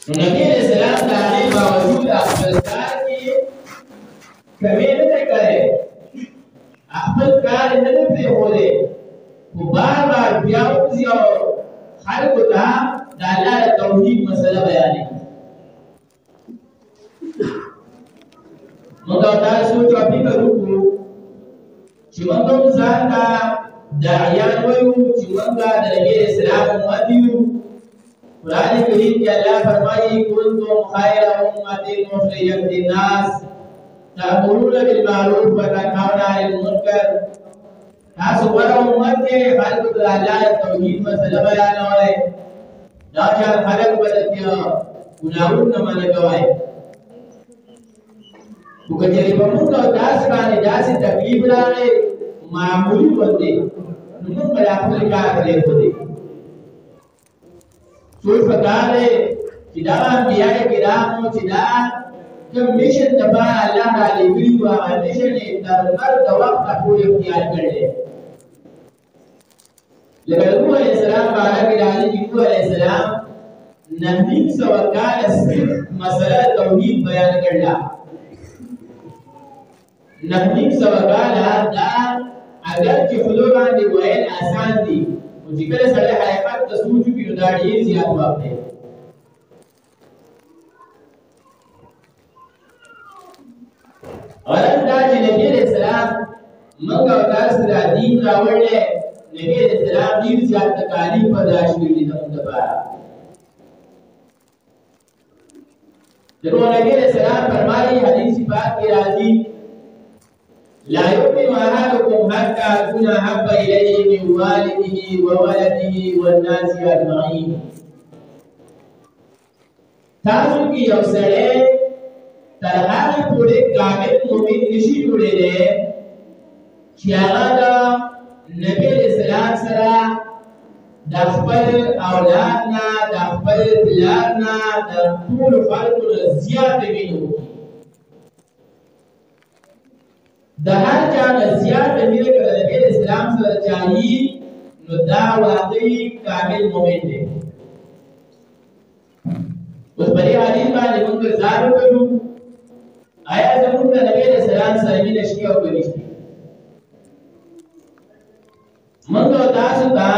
نبی علیہ السلام دا غي باوجود خپل کار کې کمی نه کړي، خپل کار نه پرېښودی، خو بار بار بیا وځي او خلکو ته د الله د توحید مسله بیانوي. موږ تاسو ته فکر وکړو چې موږ ځان ته داعیان وایو چې موږ د نبی اسلام امت یو. قرآن کریم کې الله فرمایي کنتم خیر امة اخرجت للناس تأمرون بالمعروف وتنهون عن المنکر. تاسو غوره امت کې خلکو ته د الله د توحید مسله بیانوئ، دا چې خلک به د ګناهونو منع کوئ. خو که چېرې په موږ او تاسو باندې داسې تکلیف راغی معمولي غوندې، نو موږ به دا خپل کار پرېښودی. سوچ پکار دی چې دا انبیاء کرامو چې دا کوم میشن دپاره الله رالیږلي وو، هغه میشن یې تر مرګ وخته پورې اختیار کړی. لکه نوح علیه السلام باره کې راځي چې نوح علیه السلام 900 کاله صرف مسله توحید بیان کړله. 900 کاله دا اگر چې خلو باندې ویل آسان دي، خو چې کله سړی حقیقت ته سوچ وکړي نو دا ډېر زیات وخت دی. غرض دا چې نبي علیه السلام موږ او تاسو ته دین راوړی، نبی علیہ السلام ډیر زیات تکالیف برداشت کړي زموږ لپاره. نبی علیہ السلام فرمایي حدیث پاک کې راځي لا يؤمن أحدكم حتى أكون أحب إليه من والده وولده والناس أجمعين. تاسو کې یو سړی تر هغه پورې کامل مؤمن نشي جوړېدی چې هغه نبی علیہ السلام سره د خپل اولاد نه د خپل پلار نه د ټولو خلکو نه زیاته مینه وکړي. د هر چا نه زیاته مینه که د نبی علیہ السلام سره چاهي نو دا واقعي کامل مؤمن دی. اوس په دې حدیث باندې موږ ځان وکړو آیا زموږ د نبی علیہ السلام سره مینه شته او که نشته؟ موږ تاسو ته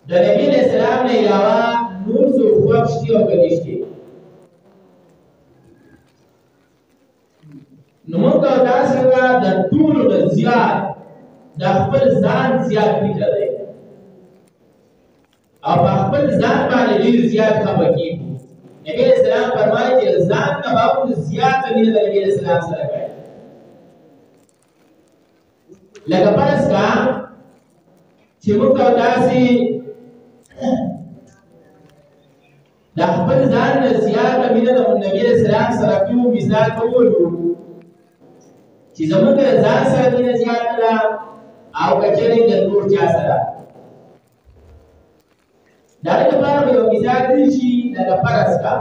د نبی علیہ السلام نه علاوه نور څه خوښ شته او که نشته؟ نو موږ تاسو ته د ټولو نه زیات د خپل ځان زیات فکر دی او په خپل ځان باندې ډېر زیات خفه کېږو. نبی علیہ السلام فرمایي چې ځان نه به هم زیاته مینه د نبی علیہ السلام سره کوي. لکه فرض کا چې موږ او تاسې د خپل ځان نه زیاته مینه د نبي علیه السلام سره کوو. مثال به ووایو چې زموږ د ځان سره مینه زیاته ده او که چېرې د نور چا سره. د هغې لپاره به یو مثال دی شي لکه فرض کا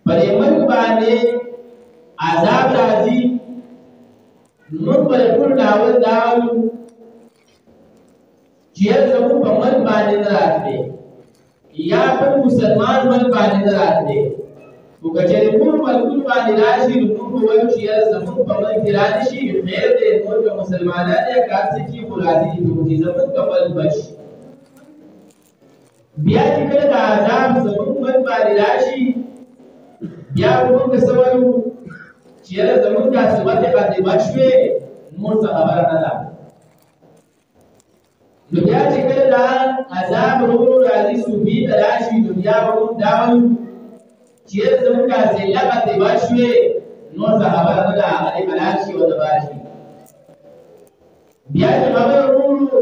په دې ملک باندې عذاب راځي، موږ به ټول ډول دا وایو چې زموږ په ملک باندې نه راتلی یا په مسلمان ملک باندې نه راتلی. خو که چېرې ټول ملکونو باندې راشي نو موږ به وایو چې زموږ په ملک کې رانه شي خیر دی، نور که مسلمانان یا که هر څه چې خو راضي دي چې زموږ په ملک بچ. بیا چې کله د عذاب زموږ ملک باندې راشي بیا به موږ څه وایو چې زموږ دا صورت باندې بچ شوې، نور څه خبره نه ده. نو بیا چې کله دا عذاب ورو راځي صوفي ته راشي نو بیا به موږ دا وایو چې زموږ دا ذله باندې بچ شوې، نور څه خبره نه ده، هغه دې حلال شي او تباه شي. بیا چې خبره ورو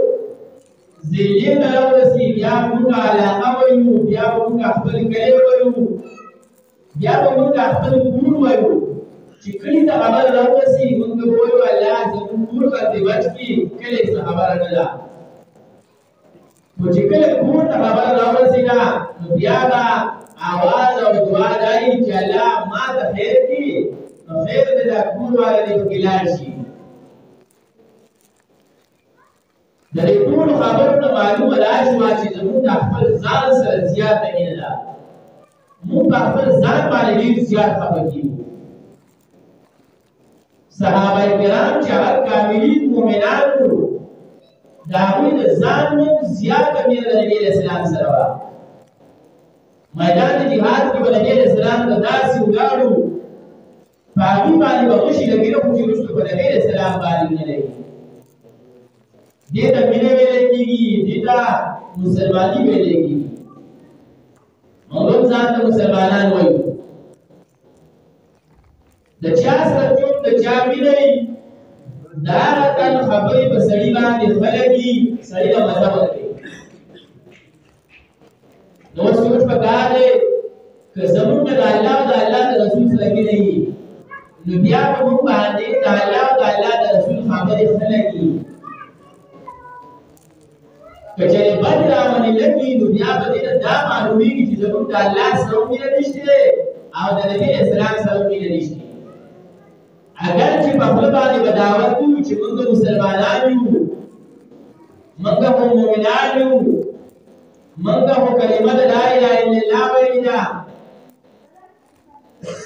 ذلې ته راورسي بیا به موږ علاقه وایو، بیا به موږ خپل کلی وایو، بیا به موږ خپل کور وایو. چې کلی ته خبره راورسي موږ به وایو الله زموږ کور باندې بچ کړي، کلی څه خبره نه ده. خو چې کله کور ته خبره راورسېده نو بیا به اواز او دعا دا وي چې الله ما ته خیر کړي، نو خیر دې دا کور والا دې پکې لاړ شي. د دې ټولو خبرو نه معلومه ده چې زموږ د خپل ځان سره زیات مینه ده موږ په خپل ځان باندې ډېر زیات خفه کېږو صحابه کرام چې هغه کاملین مؤمنان وو د هغوی د ځان نه زیاته مینه د نبي علیه السلام سره وه میدان جهاد کې به نبي علیه السلام ته داسې ولاړو په هغوی باندې به غشي لګېده خو چې وروسته په نبي علیه السلام باندې نه لګي دې ته مینه ویلی کېږي دې ته مسلماني ویلی کېږي موږ هم ځان ته مسلمانان وایو د چا سره څوک د چا مینه وي د هغه تن خبرې په سړي باندې خلګي سړي ته مزه ورکوي نو اوس سوچ پکار دی که زمونږ د الله او د الله د رسول سره مینه وي نو بیا به موږ باندې د الله او د الله د رسول خبرې خلګي که چېرې بد راونه لګي نو بیا به دې ته دا معلومیږي چې زمونږ د الله سره مینه نشته او د نبي اسلام سره مینه نشته اگر چې په خپل باندې بداوت کوو چې موږ مسلمانان یو موږ هم مؤمنان یو موږ هم کلمه د لا اله الا الله ویلې ده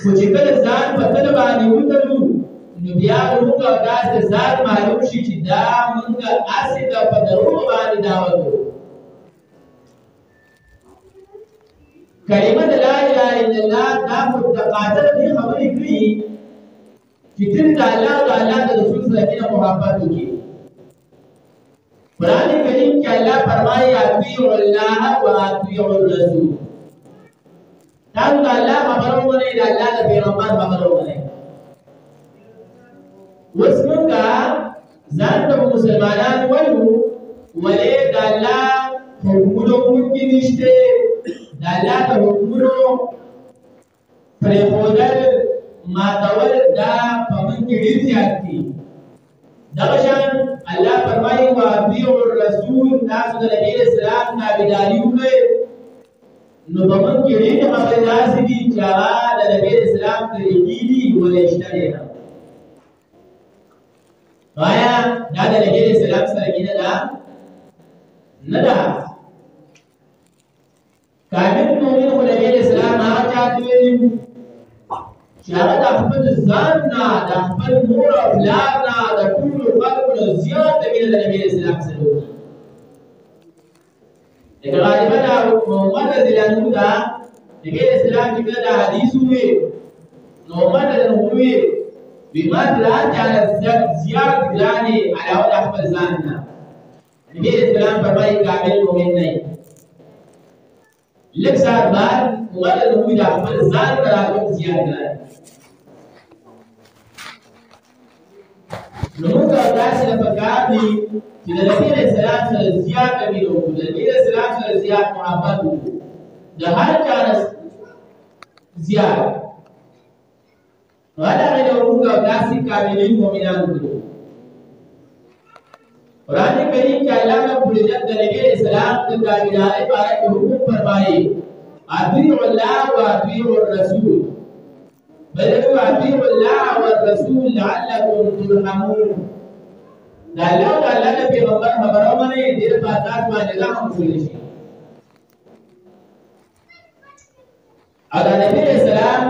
خو چې کله ځان په تل باندې وتلو نو بیا موږ داسې ځان معلوم شي چې دا موږ هسې د په دروغ باندې دعوت کوو کلمه د لا اله الا الله دا متقاضا دي خبرې کوي چې تل د الله او د الله د رسول سره مینه محبت وکړي قرآن کریم کې الله فرمایي اطیعوا الله و اطیعوا الرسول تاسو د الله خبره ومنئ د الله د پیغمبر خبره ومنئ اوس موږ ځان ته مسلمانان وایو ولې د الله حکمونه موږ کې نشته د الله د حکمونو پرېښودل ماتول دا په موږ کې ډېر زیات دي دغه شان الله فرمایي واطیعوا الرسول تاسو د نبي اسلام تابعداري وکړئ نو په موږ کې ډېرې خبرې داسې دي چې هغه د نبي اسلام طریقې دي ولې شته دی آیا دا د نبي اسلام سره مینه ده نه ده کامل مؤمن خو نبي اسلام هغه چاته ویلي چې هغه د خپل ځان نه د خپل مور او پلار نه د ټولو خلکو نه زیاته مینه د نبي اسلام سره وکړي لکه غالبا محمد رضی الله عنه ته نبي اسلام چې کله دا حدیث ووایي نو محمد رضی الله عنه ووایي بما دلالت على زیات ګرانې علاوه د خپل ځان نه نبي اسلام فرمایي کامل مؤمن نه لږ ساعت بعد محمد رضی الله عنه د خپل ځان نه راغلو زیات ګرانې نو موږ داسې نه پکار دي چې د نبي اسلام سره زیات مینه وکړو د نبي اسلام سره زیات محبت وکړو د هر چا زیات ولا غير موږ داسې کاملین مؤمنان وکړو قرآن کریم کې الله رب العزت د نبی اسلام د تابعدارۍ په اړه حکم فرمایي اطیعوا الله واطیعوا الرسول بل اطیعوا الله والرسول لعلكم ترحمون دا الله او الله د پیغمبر خبره ومنئ دې په اساس باندې رحم وشي شي او د نبی اسلام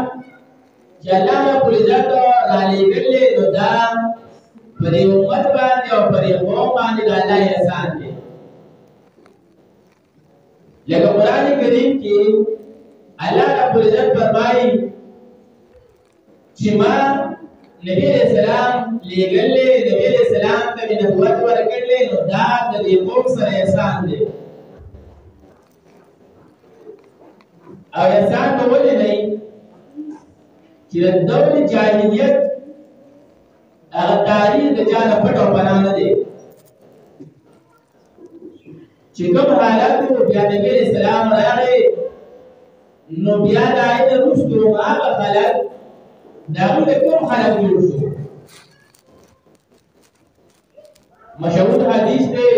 چې الله رب العزت را لېږلی نو دا پر امت باندې او پر قوم باندې د الله احسان دی لکه قرآن کریم کې الله رب العزت فرمایي چې ما نبی اسلام لېږلی نبی اسلام ته مې نبوت ورکړلی نو دا د دې قوم سره احسان دی او احسان به ولې دی چې د دور جاهلیت هغه تاریخ د چا نه پټ او پناه نه دی چې کوم حالت بیا نبی اسلام راغی نو بیا د آیت وروسته هغه خلک د هغوی کوم خلک جوړ شو مشهور حدیث دی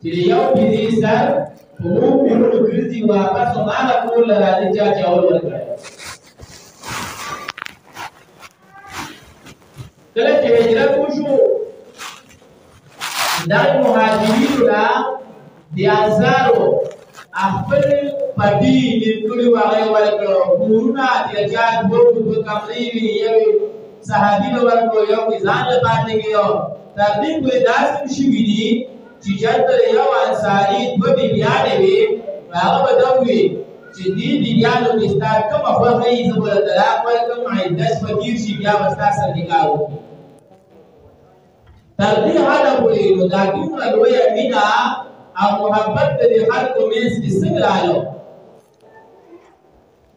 چې د یو پیزي سر په اوو پیرونو ګرځي واپس هماغه کور له راځي چا چې اول ورکړی کله چې هجرت وشو دا مهاجرینو لا Ansaro afal padi din kuli wa ay wala buruna dia jad bobu kamri yawi sahabi no war ko yaw izan la baat ke yo tabin ko das shibidi tijat le yaw ansari bo bi biade be ba ba dawi jidi bidiano istar kama fa kai zabula talaq wal kam ay das fakir shi biya basta sandikawo tabin hada ko no dakin wa ya mina au muhabbat dari harko mes istigralo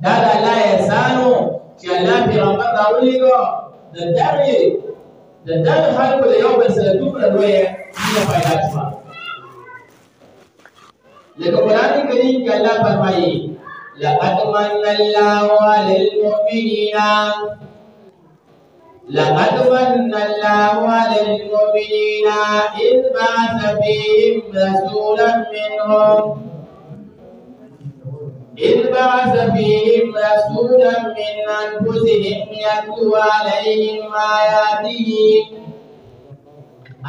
dada la yasano jalla fi rabbaka dawligo da dari harko da yau bai salatu da doye ina faida ba daga qur'ani karim ke Allah farmaye laqad manna Allahu 'alal mu'minina لقد من الله على المؤمنين إذ بعث فيهم رسولا منهم من أنفسهم يتلو عليهم آياته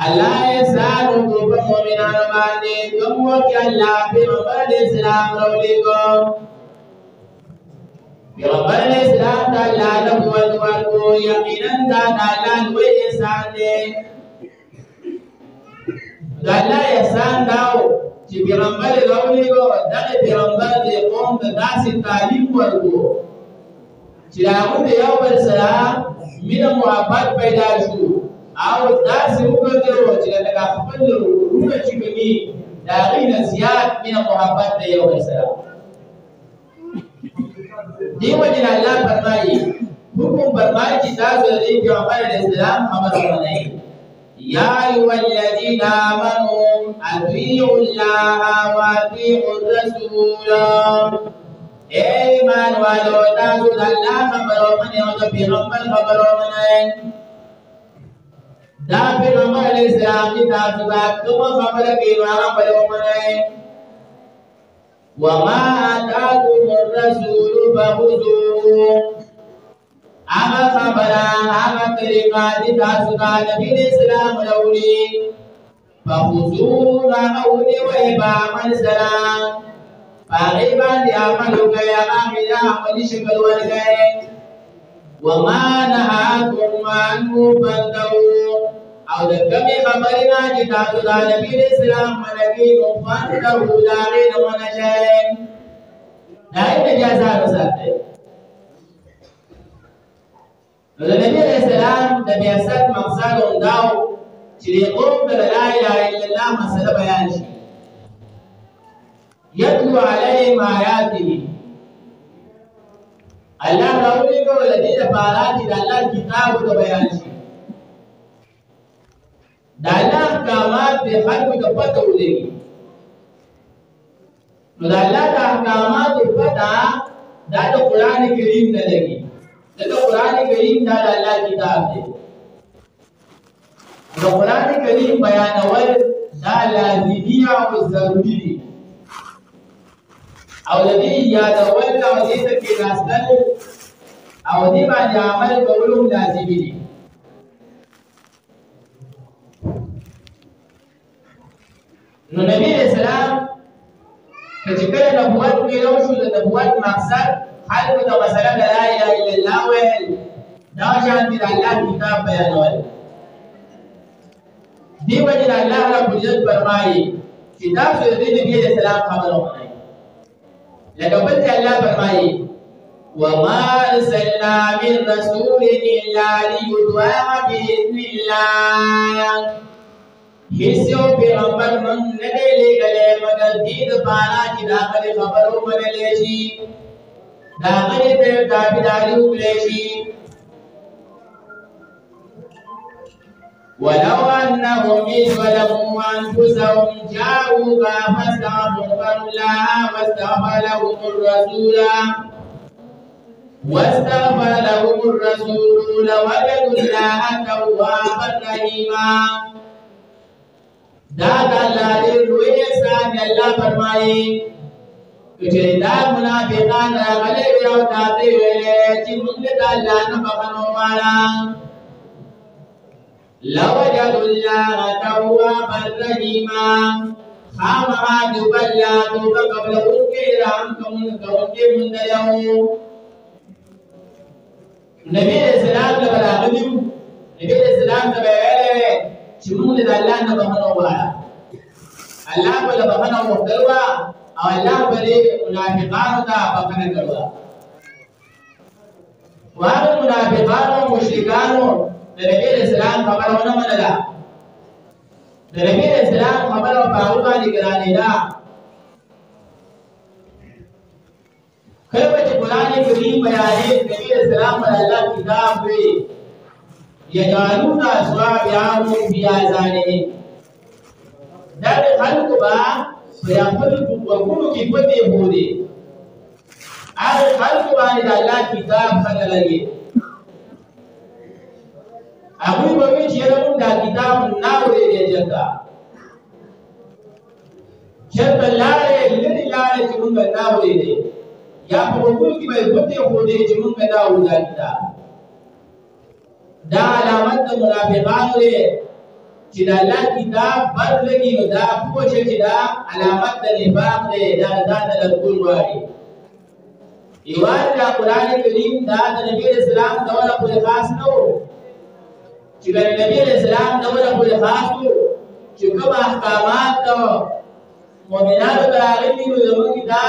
الله يسألكم من أربعتكم وكلا في رب الإسلام رولكم Rabbil Islam ta'ala lahu wa yaqinan ta'ala wa yasande dalla yasan dawo ci birambal rawli go dalla birambal de qom da dasi talim wargo ci da mun da yawal salam min muhabbat paida shu aw dasi ko go ci da daga fallu ruwa ci gami da ghina ziyad min muhabbat da yawal salam di wajin Allah farmai hukum farmai kita dari Muhammad Islam Muhammad Rasulullah ya ayyuhalladzina amanu atiiullaha wa atiiur rasul iman wa la ta'budullaha khabaroman ya rabbil khabaroman da Muhammad Islam kita juga kuma khabar ke wa khabaroman وما آتاكم الرسول فخذوه أما خبرا أما كلمات تاسكا نبي الإسلام لولي فخذوه أولي وإبا من سلام فغيبا لأملك يا أمل أمل شكل والكي وما نهاكم عنه فانتهوا أو لكم خبرنا جتات نبي الإسلام ونبي فانته دارين ونشين دائما جازا بساته النبي الإسلام نبي أسد مقصد داو شريقوم لا إله إلا الله مسألة بيانشي يتلو عليهم آياته الله رأوليك والذين فعلاتي الله كتاب بيانشي Dalam kamat dihadu dapat ulangi. Dalam kamat dapat dah Quran Karim dah lagi. Dah Quran Karim dah Allah kitab ni. Dah Quran Karim bayan awal dah lazimiyah wa zaruri. Awalnya ya dah awal dah awal terkiraskan. Awalnya banyak amal belum lazimi. Nabi Islam ketika nubuat beliau sudah nubuat maksud hal kita masalah la ilaha illallah wal dawajan tidak Allah kitab bayan wal di wajah Allah Rabbul Izzat bermai kitab sudah Nabi Islam khabar mengenai lalu betul Allah bermai wa ma arsalna min rasulin illa liyutwa bi idznillah हिस्सों पे अंबर मन नगे ले गले मगर दीद पाना की दाखले खबरों मन लेशी दाखले पे दाबिदारी उलेशी ولو أنهم إذ ظلموا أنفسهم جاءوك فاستغفروا الله واستغفر لهم الرسول لوجدوا الله توابا رحيما Daga lalin ruye san Allah farmaye kujenda munafiqan agale biya tate wele chimun da Allah na bakano mala lawajadullah tawwaban rahima خامها دوبلا دوبا قبل انکے رام کونکے مندلیو نبی علیہ السلام لبلا غدیو نبی علیہ السلام تبعیلے چمون دا اللہ نبخنو بارا اللہ بلا بخنو مختلوا او اللہ بلی منافقانو دا بخنو کروا وهذا المنافقان والمشركان النبي عليه السلام خبرنا من لا النبي عليه السلام خبرنا باوبا لقراننا كلمة القرآن الكريم بيانه النبي عليه السلام من الله كتاب يجعلون أصابعهم في آذانهم ذلك خلق با فيخلق وكل كفتة بودي هذا خلق باندې الله کتاب څنګه لګي هغه به چې موږ دا کتاب ناوړې دی جدا شرط لاره لری لاره چې موږ ناوړې دی یا په وګړو کې به پته هو دی چې موږ دا ودا کتاب دا علامت منافقانو دی چې دا الله کتاب بد لګي نو دا پوښتنه چې دا علامت د نفاق دی دا ځان له ټول وایي ایوان دا قرآن کریم دا نبی علیہ السلام دوله پر خاص نو چې نبی علیہ السلام دوله پر خاص نو چې کوم احکامات مؤمنانو ته راغلي نو زموږ دا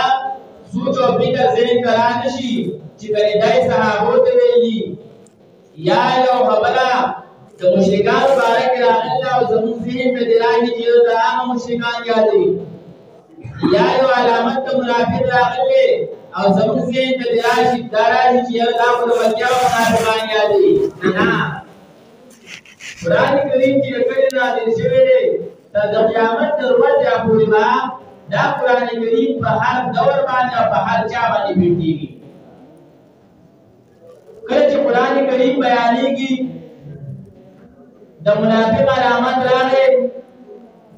سوچ او فکر ذهن کرا نشي چې کله دای صحابو ته ویلي یا یو خبره د مشرکان بارک راغله او زموږ ذهن ته دراني چې دا هغه مشرکان یادې یا یو علامت منافق راغله او زموږ ذهن ته دراشي داراشي چې یو دا په بچاو منافقان یادې نه قرآن کریم چې کله نازل شوی دی د قیامت تر ورځې پورې به دا قرآن کریم په هر دور باندې او په هر چا باندې پیږي کله چې قرآن کریم بیانېږي د منافق علامات راغلي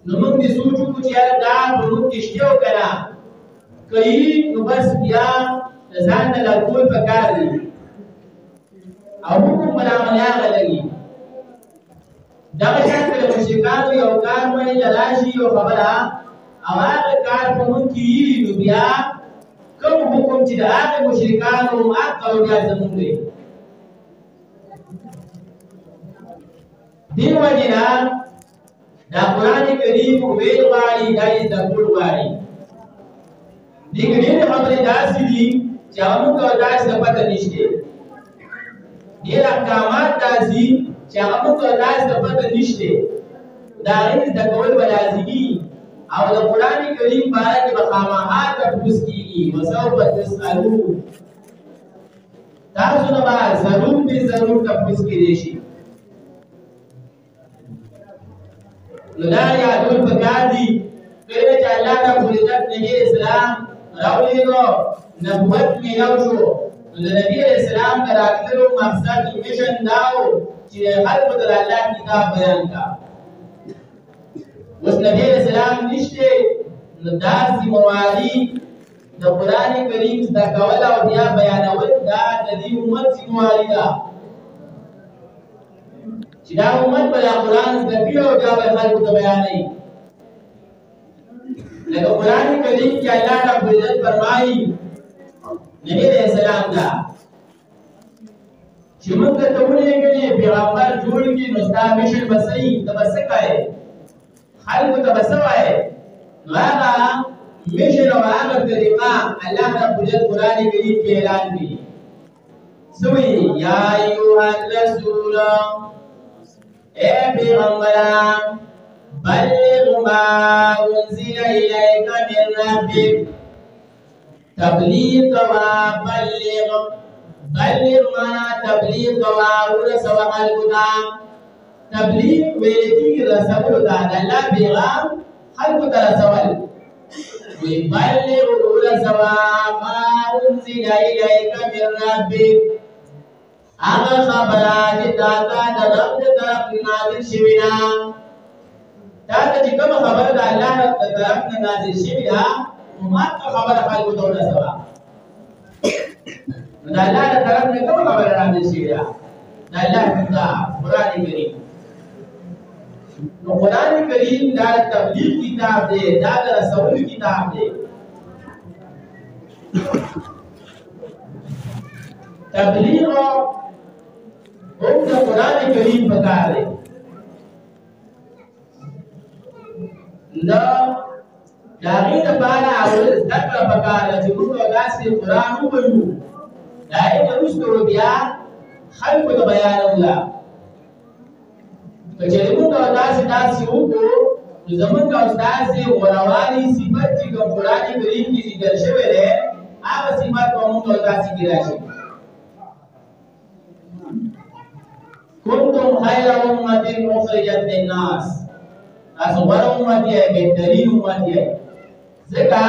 نو موږ دې سوچو چې دا په موږ کې شته او کنه کوي نو بس بیا ځان له ټول پکار دي او حکم بنا ملياغه لګي دا شکل مشرکانو یو کار باندې لاشي یو خبره او هغه کار په مونږ کې نو بیا کوم حکم چې د هغه مشرکانو ماته او بیا زمونږ دی دیو وجنا دا قرآن کریم ویل غواړي دای د ټول غواړي دغه ډېر خبرې داسې دي چې موږ ته داسې پته نشته ډېر احکامات داسې چې هغه ته داسې پته نشته دا هیڅ د کول ولازمي او د قرآن کریم باره کې مقامات تفوس کیږي وسوف تسألون تاسو نه به ضرور تفوس کیږي شي نو دا یادول پکار دي کله چې الله رب العزت نبی اسلام راوړو نبوت میلاو شو د نبی اسلام د راتلو مقصد میشن داو چې خلق د الله کتاب بیان کا اوس نبی اسلام نشته نو داسې موالي د قران کریم د کول او بیا بیانول دا د دې امت موالي ده چې دا امت په قران د پیو دا به خلق ته بیانې لکه قران کریم کې الله رب العزت فرمایي نبی اسلام دا چې موږ ته ولېږلې پیغمبر جوړ کې نو ستا مشن بسې ته بس کای خلق ته بس وای نو هغه مشن او هغه طریقه الله رب العزت قران کریم کې اعلان کړي سوی یا ایها الرسول اے پیغمبر بلغ ما انزل الیک من ربک تبلیغ و بلغ مانا تبلیغ و ورسو خلقتا تبلیغ ویلکی رسول دا اللہ پیغام خلقتا رسول بلغ ورسو ما انزل الیک من ربک اغا خبرات داتا دا رب طرف نازل شوینا داتا چی کم خبر دا اللہ طرف نازل شوینا مات خبر خلق توڑا سوا دا اللہ طرف کم خبر نازل شوینا دا اللہ کتا قرآن کریم نو قرآن کریم دا تبلیغ کتاب دی، دا رسول کتاب دی. تبلیغ هم دا قرآن کریم پکار دی. داغی دپارا اول ذکر پکار دی چې موږ داسې قرآن ووایو دا یې وروسته بیا خلکو ته بیانوله. که چېرې موږ داسې وکړو نو زموږ او ستاسې غوروالي صفت چې کوم قرآن کریم کې ذکر شوی دی هغه صفت به موږ او تاسې کې راشي. کنتم خیر امة اخرجت للناس، تاسو غوره امت یې، بهترین امت یې. ځکه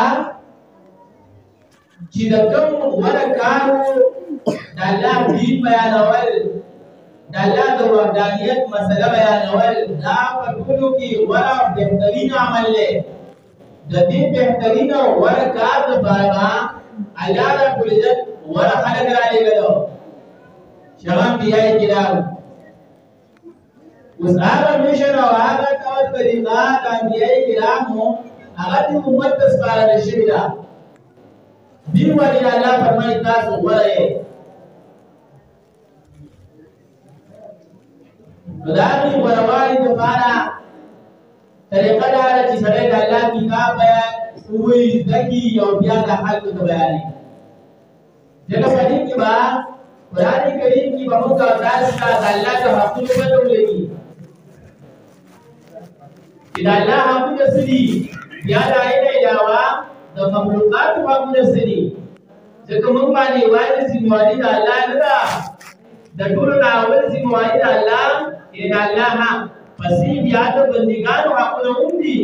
چې د کوم غوره کارو د الله دین بیانول، د الله د وحدانیت مسله بیانول، دا په ټولو کې غوره او بهترین عمل دی. د دې بهترین او غوره کار لپاره الله رب العزت غوره خلک رالېږلو، هغه انبیاء کرام. اوس هغه میشن او هغه ډول طریقه د انبیاء کرامو هغه د امت ته سپارل شوې ده. دې ولې الله فرمایي تاسو غوره یې. نو د هغې غوروالي دپاره طریقه دا ده چې سړی د الله کتاب بیان ووایي، زده کړي او بیا د خلکو ته بیانوي. ځکه په دې کې به قرآن کریم کې به موږ او تاسو ته د الله د حقونو پته ولګي چې د الله حقونه څه دي، بیا د هغې نه علاوه د مخلوقاتو حقونه څه دي. ځکه موږ باندې یوازې ذمهواري د الله نه ده، د ټولو نه اول ذمهواري د الله د الله حق، پسې بیا د بندګانو حقونه هم دي.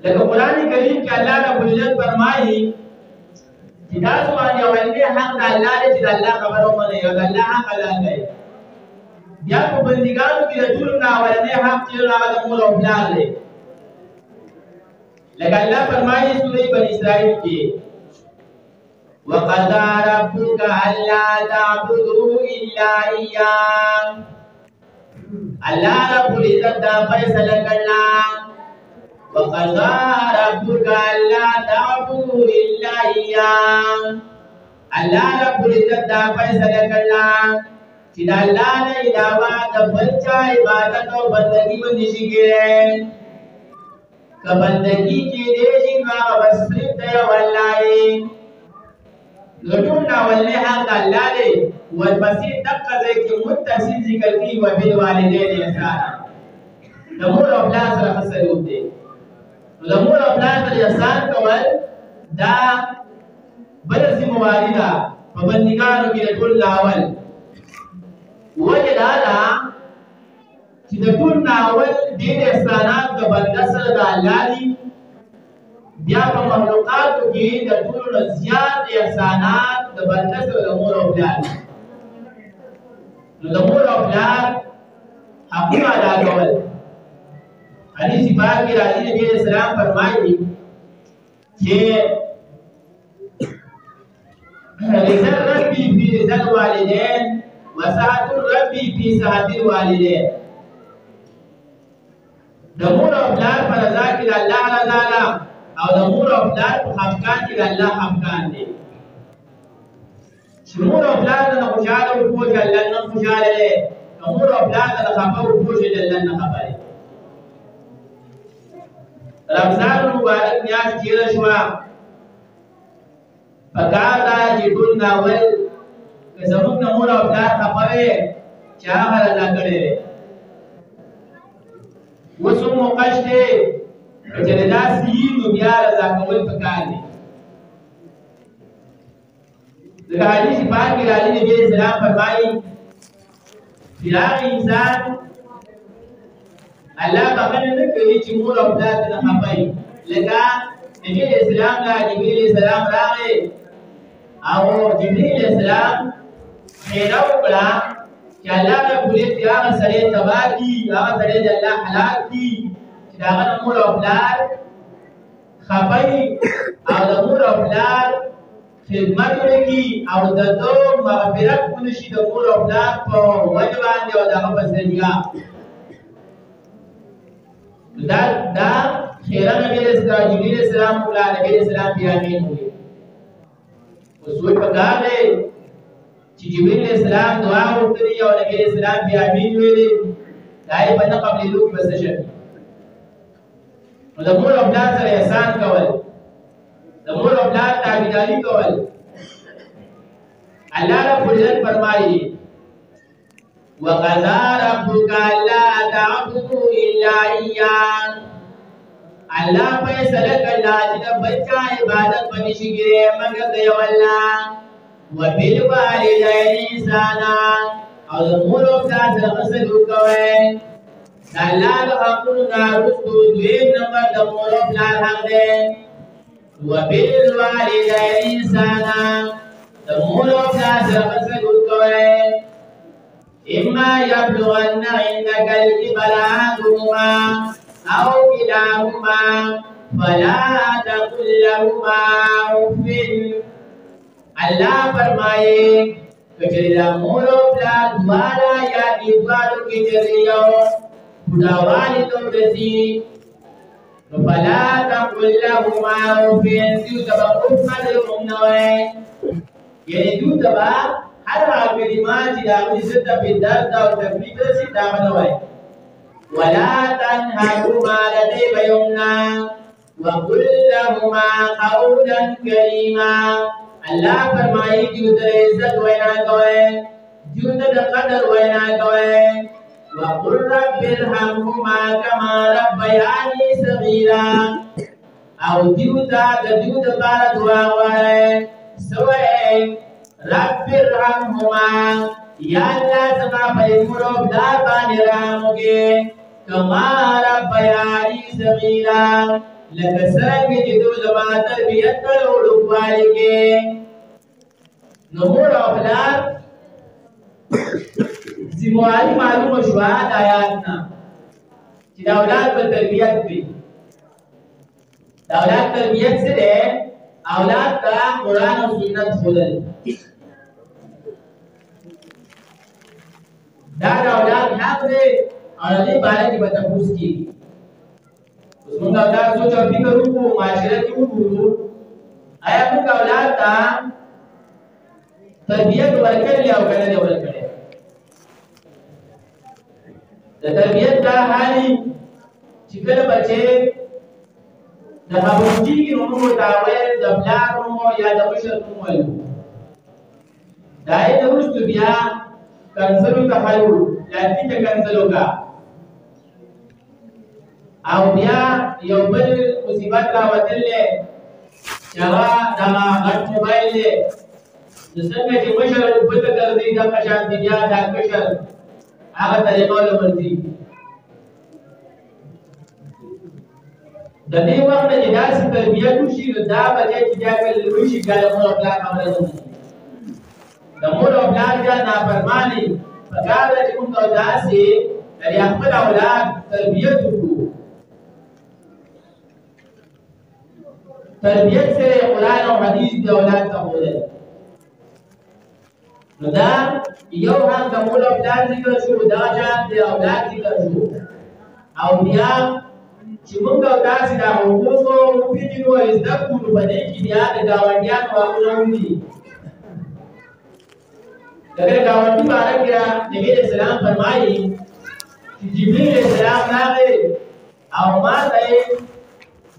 لکه قرآن کریم کې الله رب العزت فرمایي چې تاسو باندې اولنی حق د الله دی چې د الله خبره ومنئ او د الله حق ادا کړئ. بیا په بندګانو کې د ټولو نه اولنی حق چې هغه د مور او پلار دی. لکه الله فرمایي سورې بني اسرائیل کې وَقَضَىٰ رَبُّكَ أَلَّا تَعْبُدُوا إِلَّا إِيَّاهُ. الله رب العزت دا فیصله کړله وَقَضَىٰ رَبُّكَ أَلَّا تَعْبُدُوا إِلَّا إِيَّاهُ. الله رب العزت دا فیصله کړله چې د الله نه علاوه د بل چا عبادت او بندګي به نشي کېدی. که بندګي کېدی شي نو هغه به صرف د یو الله یې. نو ټول اولنی حق د الله دی. ورپسې دقه ځای کې متصل ذکر کړي وبالوالدین احسانا. د مور او پلار سره ښه سلوک دی. نو د مور او پلار سره احسان کول دا بله ذمهواري ده په بندګانو کې د ټول اول. وجه دا ده چې د ټول نه اول ډېر احسانات د بنده سره د الله دي، بیا په مخلوقاتو کې د ټولو نه زیات احسانات د بنده سره د مور او پلار دي. نو د مور او پلار حقونه ادا کول. حدیث پاک کې راځي نبی علیہ السلام فرمایي چې رضا ربي فی رضا الوالدین وسعة ربي فی سعة الوالدین. د مور او پلار په رضا کې د الله رضا ده او د مور او پلار په خفقان کې د الله خفقان دی. چې مور او پلار نه خوشحاله ورکوو چې الله نه خوشحاله دی، که مور او پلار نه خفه ورکوو چې الله نه خفه دی. رمضان مبارک میاشت تېره شوه، پکار ده چې ټول ناول که زموږ نه مور او پلار خفه وی چې هغه رضا کړی دی. اوس هم موقع شته که چېرې داسې وي نو بیا رضا کول پکار دي. ځکه حدیث پاک کې راځي نبي علیہ السلام فرمایي چې هغه انسان الله بخښنه نه کوي چې مور او پلار ترې خفه وي. لکه نبي علیہ السلام ته جبرئیل علیہ السلام راغی او جبرئیل علیہ السلام خیره وکړه چې الله رب العزت هغه سړی تباه کړي، هغه سړی د الله هلاک کړي چې د هغه نه مور او پلار خفه وي او د مور او پلار خدمت وکړي او د دوه مغفرت ونشي د مور او پلار په وجه باندې او دغه په ذریعه دا خیره نبی اسلام جبرئیل السلام مولا نبی اسلام بیا امین وي اوس وی په کار دی چې جبرئیل السلام دعا وکړي او نبی اسلام بیا امین ویلي دای په نه قبل لوک بس شي نو د مور او پلار سره احسان کول د مور او پلار تابعداري کول الله رب العزت فرمایي وقضى ربك الا تعبدوا الا اياه الله فیصله کړه چې د بچا عبادت باندې شګره مګر دی والله وبالوالدين احسانا او د مور او پلار سره سلوک کوئ الله د حقونو نارستو دویم نمبر د مور او پلار حق دی وبالوالدين احسانا د مور او پلار سره سلوک کوئ اما يبلغن عندك الكبر احدهما او كلاهما فلا تقل لهما اف الله فرمائے کچری دا مور او پلار دواړه یا دیوالو کې چریو بډاوالی تو دسی نو فلا تقل لهما اف دیو تبا اف مدرهم نوئے یعنی دیو تبا هر کلمات چې د عزت په درد او تکلیف سي دا منوي ولا تنهرهما لديب يمنا وقل لهما قولا كريما الله فرمایي چې د عزت وینا کوي چې د قدر وینا کوي وقل رب ارحمهما كما ربياني صغيرا او دیوتا د دیوتا بار دعا وای سوې رب ارحمهما یا الله زما په مور او پلار باندې رحم وکړي کما ربیانی صغیرا لکه څنګه چې دوی زما تربیت کړو لوړوالی کې نو مور او پلار ذمہواری معلومه شو د آیات نه چې د اولاد په تربیت کې د اولاد تربیت سره اولاد ته قرآن او سنت ښودل دا د اولاد حق دی او دې باره کې به تاسو کې اوس موږ دا سوچ او فکر وکړو معاشره کې وګورو آیا موږ اولاد ته تربیت ورکړل او کنه نه ورکړل د تربیت دا حالي چې کله بچي د هغوی کې نومو تاوي د بلار نومو یا د مشر نومو وایو دا یې وروسته بیا کنسلو تخیل لاتی ته کنسلو کا او بیا یو بل مصیبت راوتلې چې هغه دا غټ موبایل دی څنګه چې مشر په ته ګرځي دا قشان دی بیا دا کشر هغه طریقو له ورځي د دې وخت چې داسې تربیت وشي نو دا بچی چې بیا کله لوی شي بیا له مور او پلار خبره نه د مور او پلار بیا نافرماني په کار ده چې موږ داسې د خپل اولاد تربیت وکړو تربیت سره قرآن او حدیث د اولاد ته ښودل نو دا یو هم د مور او پلار ذکر شو دا شان د اولاد ذکر شو او بیا چې موږ داسې د حقوقو وپېژنو او زده کړو په دې کې بیا د ګاونډیانو حقونه هم دي دغه گاونډي باره کې نبی اسلام فرمایي چې جبرئیل السلام راغی او ما ته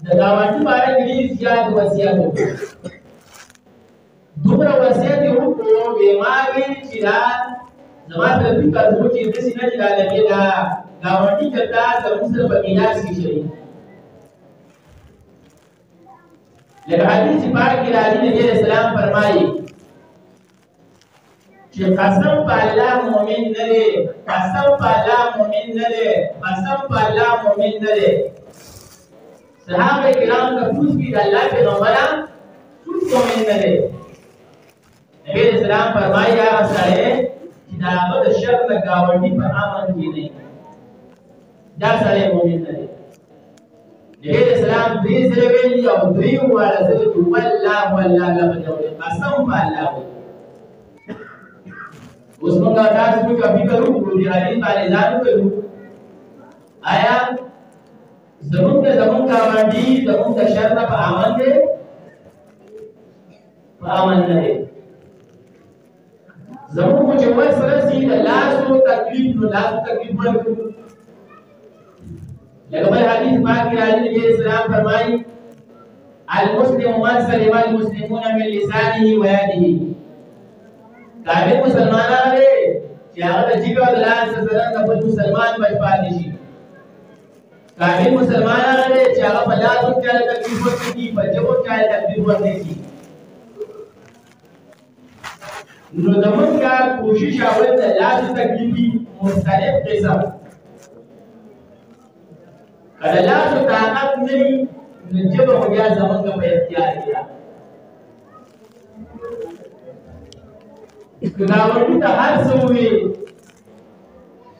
د گاونډي باره کې زیات وصیت وکړ دومره وصیت یې وکړو وی ما ویل چې دا زما تر دې کار وو چې داسې نه چې دا لګي دا گاونډي چرته زموږ سره په میراث کې شي لکه حدیث پاک کې راځي نبی اسلام فرمایي چې قسم په الله مؤمن نه دی قسم په الله مؤمن نه دی قسم په الله مؤمن نه دی صحابه کرام ته پوښتنه د الله پیغمبران ټول مؤمن نه دی نبی اسلام فرمایي هغه سره چې دا د شر نه گاونډي په امن کې نه دا سره مؤمن نه دی نبی اسلام دې سره ویلي او دوی وواړه زه والله الله بدوي قسم په الله اوس موږ تاسو ته فکر وکړو چې حدیث باندې ځان وکړو آیا زمونږ باندې زمونږ شر په امن دی په امن نه دی زمونږ چې وسره سي د لاسو تکلیف ورکړو لکه بل حدیث پاک کې راځي نبی اسلام فرمایي المسلم من سلم المسلمون من لسانه ويده کامل مسلمانان دی چې هغه د جګو د لاس سره د بل مسلمان بچپاتې شي کامل مسلمانان دی چې هغه په لاس کې تکلیف ورکړي په جبو کې تکلیف ورکړي نو زمونږ کوشش اول د لاس تکلیفي مختلف قسم کله لاس طاقت نه وي نو جبه خو بیا زمونږ په اختیار کې ده ګاونډي ته هر څه ووایي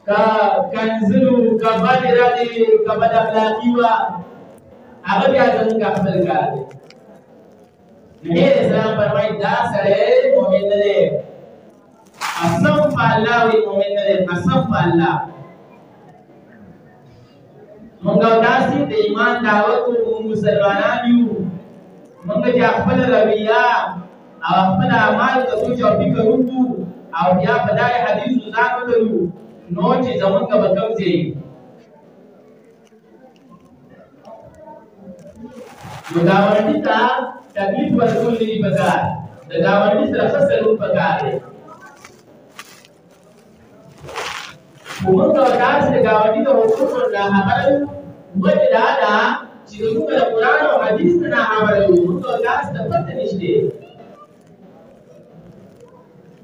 که کنځلو که بد ارادې که بد اخلاقي وه هغه بیا زمونږ خپل کار دی نبی اسلام فرمایي دا سړی مؤمن نه دی قسم په الله وي مؤمن نه دی قسم په الله موږ داسې د ایمان دعوت کوو مسلمانان یو موږ چې خپل رویه او خپل اعمال ته سوچ او فکر وکړو او بیا په دای حدیث ځان ولرو نو چې زمونږ به کوم ځای نو ګاونډي ته تکلیف ورکول نه پکار د ګاونډي سره ښه سلوک پکار دی موږ تاسو د ګاونډي د حقوقو نه خبرو وجه دا ده چې موږ د قرآن او حدیث نه خبرو موږ تاسو ته پته نشته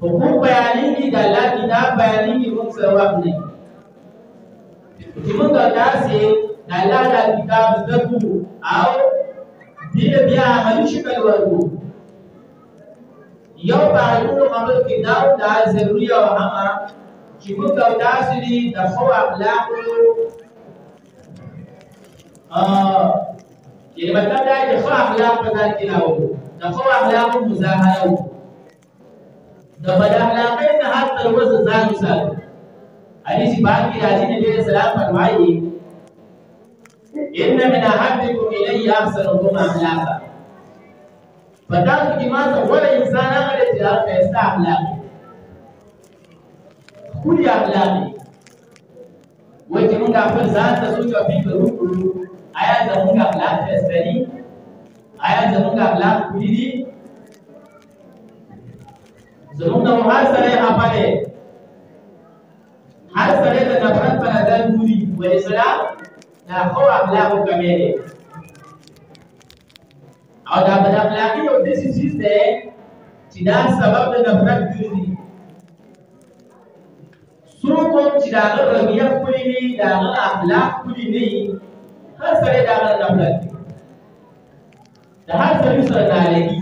حقوق بیانېږي د الله کتاب بیانېږي موږ سره وخت نه چې موږ تاسو د الله د کتاب زده کوو او دې بیا عملي شکل ورکو یو باندې خبر کې دا ضروري او هغه چې موږ تاسو دې د خو اخلاق یعنی مطلب دا چې خو اخلاق په ځان کې راوړو د خو اخلاق مظاهره د بد اخلاقۍ نه هر تر وسه ځان وساتو حدیث پاک کې راځي نبی اسلام فرمایي ان من احبكم الي احسنكم اخلاقا فتاسو کې ما ته ولا انسان هغه چې هغه ایسته اخلاق خو اخلاق وایي چې موږ خپل ځان ته سوچ او فکر وکړو آیا زموږ اخلاق ایسته دي آیا زموږ اخلاق ښکلي دي زموږ نه هر سړی خفه دی هر سړی د نفرت په نظر ګوري ولې سره دا خو اخلاقو کمی دی او دا بد اخلاقي یو داسې چیز دی چې دا سبب د نفرت ګرځي څوک هم چې د هغه رویه ښکلې نه وي د هغه اخلاق ښکلي نه وي هر سړی د هغه نفرت کوي د هر سړي سره نالګي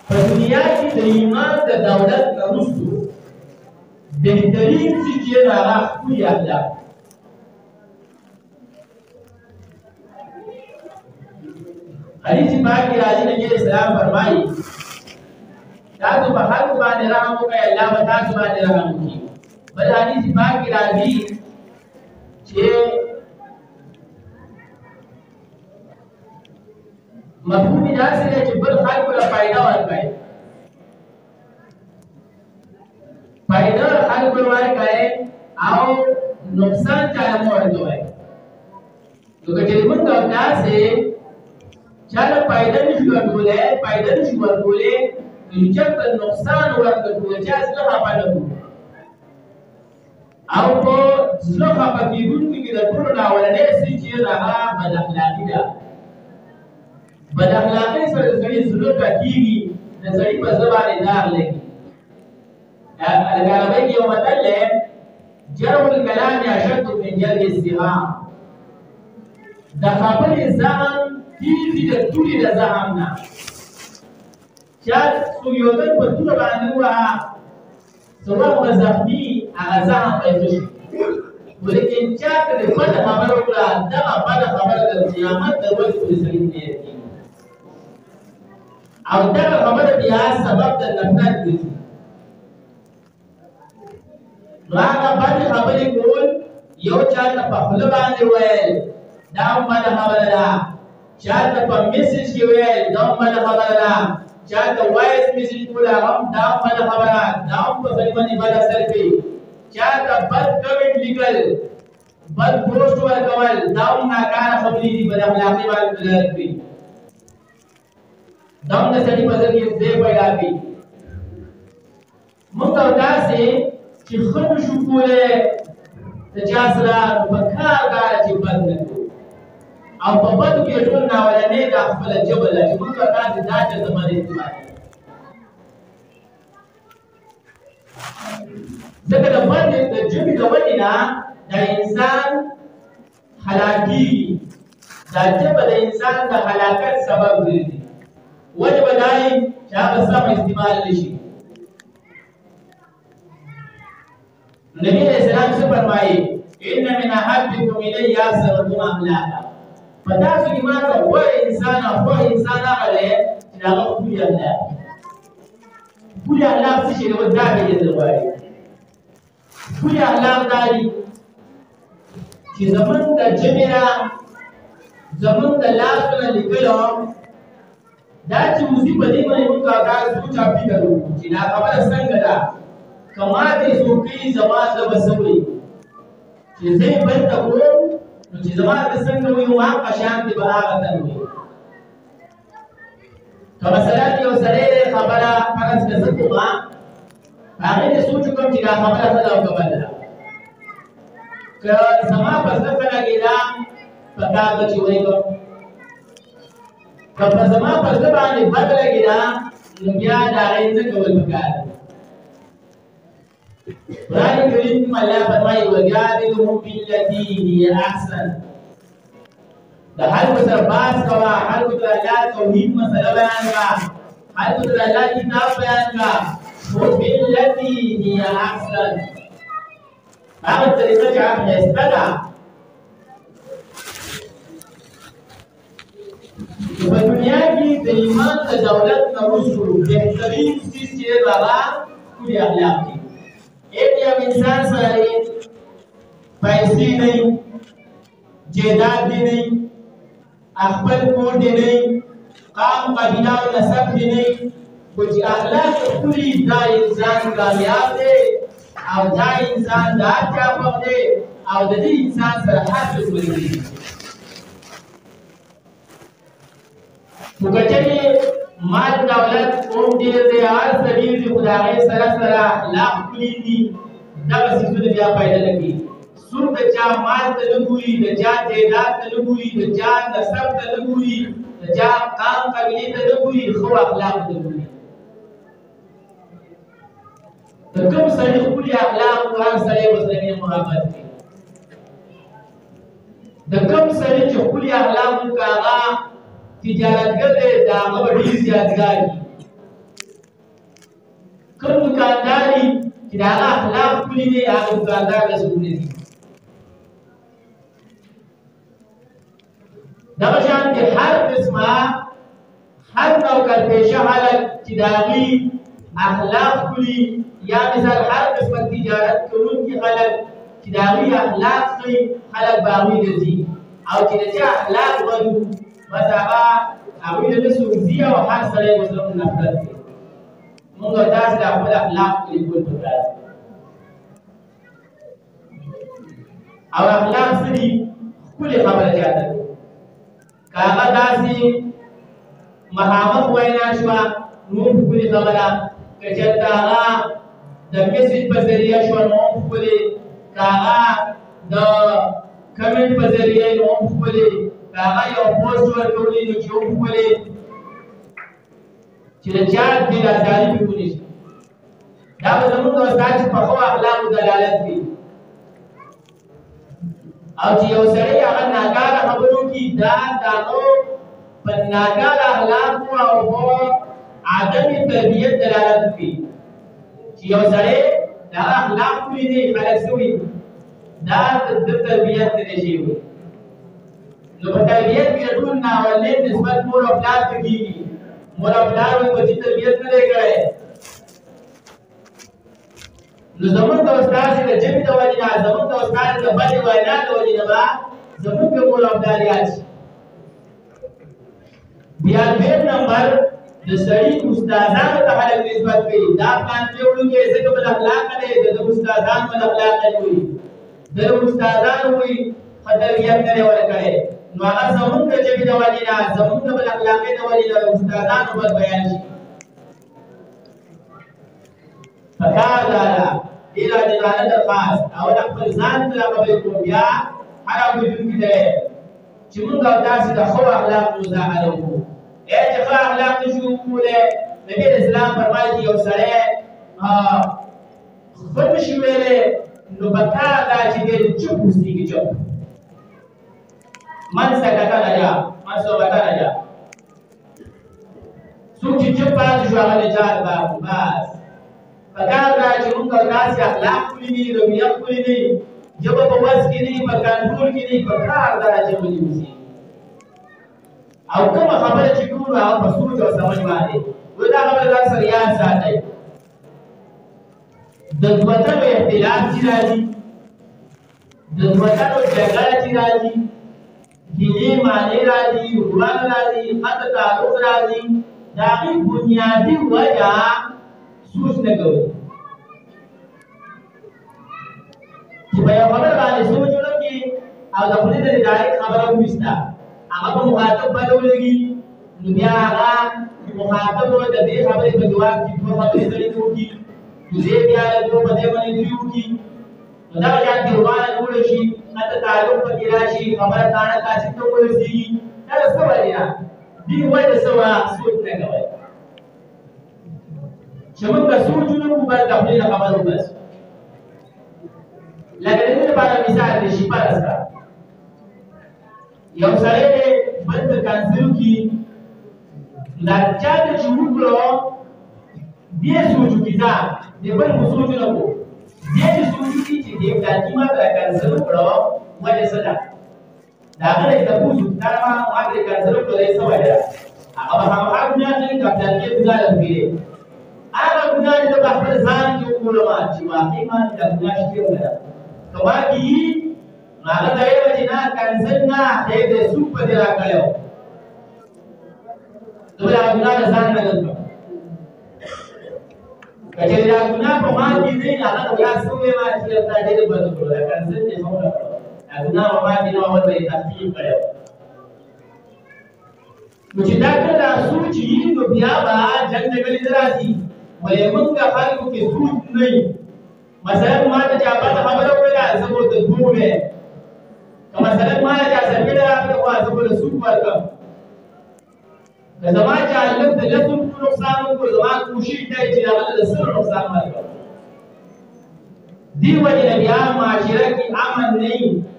په دنیا کې د ایمان د دولت نه وروسته بهترین څه چې هغه ښکلي اخلاق حدیث پاک کې راځي نبی اسلام فرمایي تاسو په خلکو باندې رحم وکړئ الله به تاسو باندې رحم وکړي بل حدیث پاک کې راځي چې مفهوم یې داسې دی چې بل خلکو له فایده ورکړئ فائدہ خلق ورکړای کړي او نقصان چاله مو ورکړای نو که موږ تاسو چاله فائدہ نشو ورکولای فائدہ نشو ورکولای نو چې نقصان ورکړو چې ځله خپلو او په ځله خپلو کې د ټول راولنې سې چې راغله بد اخلاقی ده بد اخلاقی سره سړي ضرورت کیږي د سړي په زبانه دار لګي العربي کې یو متل دی جرح الكلام اشد من جرح السهام د خبرې زهم تیزی د توري د زهم نه چې څو یو ځل په توره باندې وه څو وخت زخمي هغه زهم پیدا شي ولیکن چا کله بد خبره وکړه دغه بد خبره د قیامت د ورځې پورې سړي نه کېږي او دغه خبره بیا سبب د نفرت ګرځي نو هغه بدې خبرې کول یو چاته په خوله باندې ویل دا هم بده خبره ده چاته په میسج کې ویل دا هم بده خبره ده چاته وایس میسج کول هغه هم دا هم بده خبره دا هم په سړي باندې بد اثر کوي چاته بد کمنټ لیکل بد پوسټ ورکول دا هم ناکاره خبرې دي بد اخلاقي باندې دلالت کوي دا هم د سړي په ذهن کې ځای پیدا کوي موږ داسې چې ښه نشو کولی د چا سره په کار دا چې بد نه کوو او په بدو کې ټول ناولنۍ دا خپله ژبه ده چې موږ داسې دا چېرته باندې استعمالوي ځکه د بد د ژبې د ودې نه د انسان هلاکېږي دا ژبه د انسان د هلاکت سبب ګرځي ولې به دا وي چې هغه سم استعمال نه شي نبی علیہ السلام سے فرمائے ان من احبكم الی احسنکم اخلاقا پتا سو کی ماته و انسان هغه غلې چې هغه خپل الله څه شي نو دا به دې وایي خپل الله دای چې زمون د جبرا زمون د لاسونه لیکلو دا چې موزي په دې باندې موږ کار سوچ اپی کړو چې دا خبره څنګه ده کما دې سوکي زما د بسوي چې زه بل ته کوم نو چې زما د څنګه وي ما قشان دې بهاغه تنوي کله مثلا یو سره خبره فرض کړه کومه هغه دې سوچ کوم چې دا خبره څه ده او کومه ده که زما په څه لګیدا پتا د چې وایي کوم که زما په څه باندې بد لګیدا نو بیا دا غي څه کول پکار قرآن کریم میں اللہ فرمائی وجادلهم بالتي هي احسن دا ہر کو سر باز کوا ہر کو اللہ توحید مسئلہ بیان کا ہر کو اللہ کتاب بیان کا وہ بالتي هي احسن هذا طریقہ جو آپ نے استدا دنیا کی ایمان کا دولت نوشو بہترین چیز یہ بابا کوئی اخلاق کی ایک یا انسان سره پیسې نه جیداد دی نه خپل کور دی نه قام قبیله او نسب دی نه خو چې اخلاق خپلې دا انسان کامیاب دی او دا انسان دا کامیاب دی او د دې انسان سره هر څه ورګي وګټلې مال دولت قوم ډیر دی هر سړي د خدای سره لا خپلې دي دا وسیله بیا پیدا لګي سود د چا مال ته لګوي د چا جیدات ته لګوي د چا نسب ته لګوي د چا قام قبیله ته لګوي خو اخلاق ته لګوي د کوم سړي خپل اخلاق هر سړي وسره محبت کوي د کوم سړي چې خپل اخلاق کاغه تجارتګر دی دا هغه ډیر زیاتګار دي کوم دکانداري چې دا اخلاق کړی دی هغه دکاندار له سګونه دي دا شان دي هر قسمه هر نوکر پیشه حالت چې داغي اخلاق کړی یا مثال هر قسمه تجارت کوونکی خلک چې داغي اخلاق کوي خلک باغوي دي او چې دا اخلاق ورو مسابا هغه د سوزي او هر سره مسلمان نفرت کوي موږ تاسو د خپل اخلاق لیکل پکار او اخلاق سړي خپل خبره چاته کاغه داسي مهامت وینا شو نو خپل خبره کچتا د میسج په ذریعہ شو نو خپل کاغه د کمنټ په ذریعہ نو خپل هغه یو پوسټ ورکولې نو چې وګورئ چې د چا د ازادي په ونی دا زموږ د استاد په خو اخلاق دلالت کوي او چې یو سړی هغه ناګاره خبرو کې دا دغه په ناګاره اخلاق او په عدم تربیت دلالت کوي چې یو سړی دا اخلاق کوي نه خلک سوي دا د تربیت د شی نو په تربیت کې ټول ناولې نسبت مور او پلار ته کیږي مور او پلار په دې تربیت نه لري نو زمونږ د استاد د جبې د وجه نه زمونږ د استاد د باندې وینا د وجه نه با زمونږ مور او پلار یاد بیا دیم نمبر د سړي استادانو ته خلک نسبت کوي دا پلان کې وړوکی ځکه بل اخلاق دی د استادانو بل اخلاق کوي د استادانو وي تربیت نه ورکړي نو هغه زمونږ د جبې د وجې نه زمونږ د بل اخلاق د وجې نه استادانو بل بیان شي فکار دادا ډېر عاجزانه درخواست او د خپل ځان ته خبرې کوم بیا هر اورېدونکي دی چې موږ او تاسې د ښو اخلاقو مظاهره وکړو چې ښه اخلاق نشو وکولی نبي اسلام فرمایي چې یو سړی ښه نشي ویلی نو پکار دا چې دی چوپ اوسېږي چوپ من سکته نجا من صحبته نجا څوک چې چوپ پاتې شو هغه نجات باخو بس پکار دا چې موږ او تاسې اخلاق ولري رویه ولري ژبه په وس کې نه په کنټرول کې نه پکار دا چې موږ اوسېږي او کومه خبره چې کوو هغه په سوچ او سمج باندې و دا خبره ځان سره یاد ساتئ د دوطنو اختلاف چې راځي د دوطنو جګړه چې راځي ګیلې مانې راځي ورونه راځي قطع تعلق راځي د هغې بنیادي وجه سوچ نه کوي چې په یو خبره باندې سوچ وکړي او د خولې نه ډایرکټ خبره وویسته هغه په مخاطب باندې ولګي نو بیا هغه مخاطب د دې خبرې په جواب کې دوه خبرې سړي ته وکړي نو دې بیا له دوه په دې باندې درې وکړي نو دغه شان دیوانه جوړه شي قطع تعلق پکې راشي خبره تاڼه کاسې ته ورسېږي دا د څه وجې نه دې وجه څه وه سوچ نه کوئ چې موږ سوچ ونکړو بس د خولې نه خبر وباسو لکه د دې لپاره مثال دی شي فرض کړه یو سړی دی بل په کنسل کې دا چا ته چې وکړو دې سوچ وکړي ځان دې بل مو سوچ نه کړو دې چې سوچ وکړي چې دې پلانکي ما ته کنسل وکړو وجه څه ده د هغه نه تپوس وکړي دا ما ترې کنسل وکړو دی څه وجه ده هغه به هماغه ګناه کوي که پلانکي ګناه لري هغه ګناه چې په خپل ځان کې وکړو چې واقعي ما دا ګناه شته وکړه که واقعي هغه ته یې چې نه کنسل نه دې سوق په دې راکړیو نو دا ګناه ځان نه لري کله دا ګناه په ما کې دی هغه بیا سوې ما چې تا دې بند کړو دا کنسل نه هو نه کړو دا ګناه ما دې نو اول به تحقیق کړو نو چې دا کله سوچ یې نو بیا به جنگ دګلې درازي ولې موږ خلکو کې سوچ نه مثلا ما ته چا په خبره وکړه زه به د دوه مثلا ما چا سره راغله خو زه به سوق ورکم که زما چې علم د لسم نقصان وکړو زما کوشش دی چې هغه د سر نقصان ورکړم دې وجه بیا معاشره کې امن نه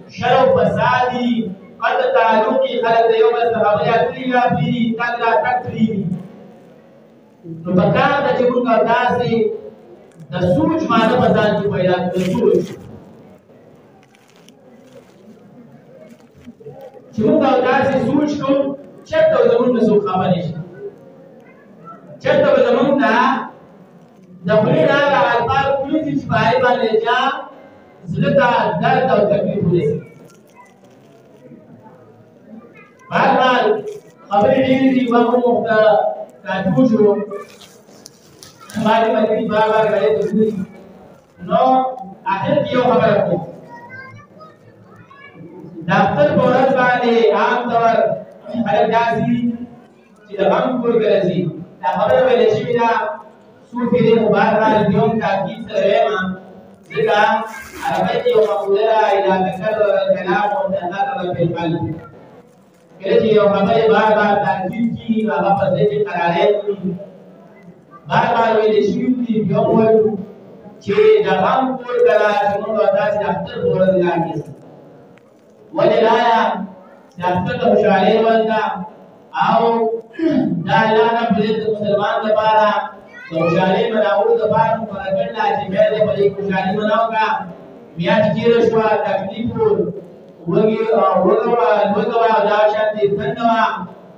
شر او فسادي قطع تعلقي خلک د یو بل سره خبرې اترې راپېري تګ راتګ پرېږدي نو پکار ده چې موږ داسې د سوچ معنی په ځان کې پیدا کړو د سوچ چې موږ داسې سوچ کوو چېرته به زموږ نه څوک خبر نه شي چېرته به زموږ نه د خولې نه هغه الفاظ ووځي چې په هغې باندې چا زړه ته درد او تکلیف ورسي بهرحال خبرې ډېرې دي ما هم ورته راټول شو باندې باندې بار بار غړې ته ځي نو اخر کې یو خبره کوم ډاکټر په ورځ باندې عام طور خلک داسې چې د غم کور کې راځي دا خبره ویلې شوې ده څو پېرې خو بهرحال بیا هم تاکید سره وایم ځکه عربۍ کې یو مقوله ده اذا تکرر الکلام تغرر فی القلب کله چې یو خبرې بار بار تاکید کېږي نو هغه په ذهن کې قرارې کوي بار بار ویلې شوي دي بیا هم وایو چې د غم کور ته چې موږ داسې ډاکټر په ورځ لاندې ولې رایا ډاکټر ته خوشحالۍ ورکړه او دا الله رب العزت مسلمان لپاره د خوشحالۍ مناولو لپاره مقرر کړل چې بیا دې په دې خوشحالۍ مناو کړه میاشت تېره شوه تکلیف وګوه دا شانتې څنګه وه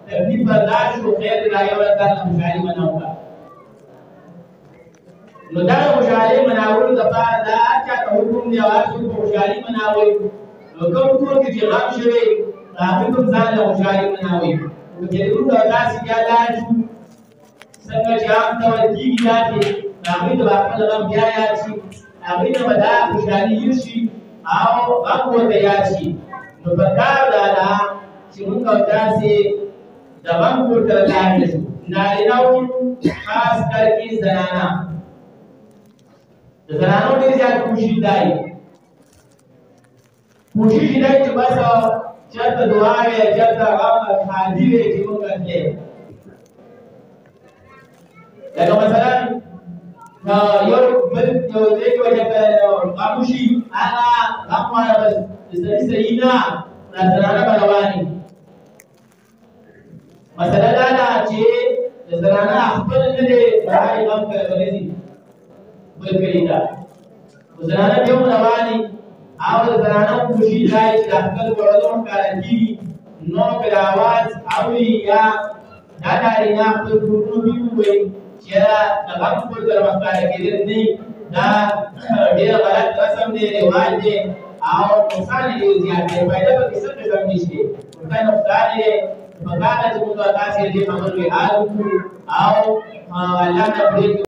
تکلیف برداشت شو خیر دی را یو ورځ ځان له خوشحالي منع وکړه نو دغه خوشحالي مناولو دپاره دا هر چا ته حکم دی او هر څوک په خوشحالي مناوئ نو کوم کور کې چې غم شوی هغوی کوم ځان له خوشحالي مناوئ نو چې موږ او تاسې بیا لاړ شو څنګه چې عام ډول کېږي داسې هغوی ته به خپل غم بیا یاد شي هغوی ته به دا خوشحالي هېر شي او غم ورته یاد شي نو پکار دا ده چې موږ او تاسې د غم کور ته لاړ نه شو نارینهو خاص کر کې زنانه د زنانو ډېر زیات کوشش دی چې بس چېرته دعا وي چېرته غم ښادي وي چې موږ تللی لکه مثلا یو ځای کې به غم وشي هغه غم وایه بس د سړي صحیح نه دا زنانه به روانې مسله دا ده چې د زنانه خپل نه دی د هغې غم کړی بل کړي ده زنانه بیا هم روانې او د زنانه کوشش دا چې د خپل وړلو ښکاره کېږي نو که د اواز اوري یا دا نارینه خپل کورونو کې ووایي چې یاره د غم کور ته راښکاره کېدل نه دا ډېر غلط رسم دی رواج دی او نقصان یې ډېر زیات دی فایده پکې څه قسم نشته ورته نقصان یې پکار ده چې موږ تاسې دې خبرو حال وکړو او الله نه پرېږدو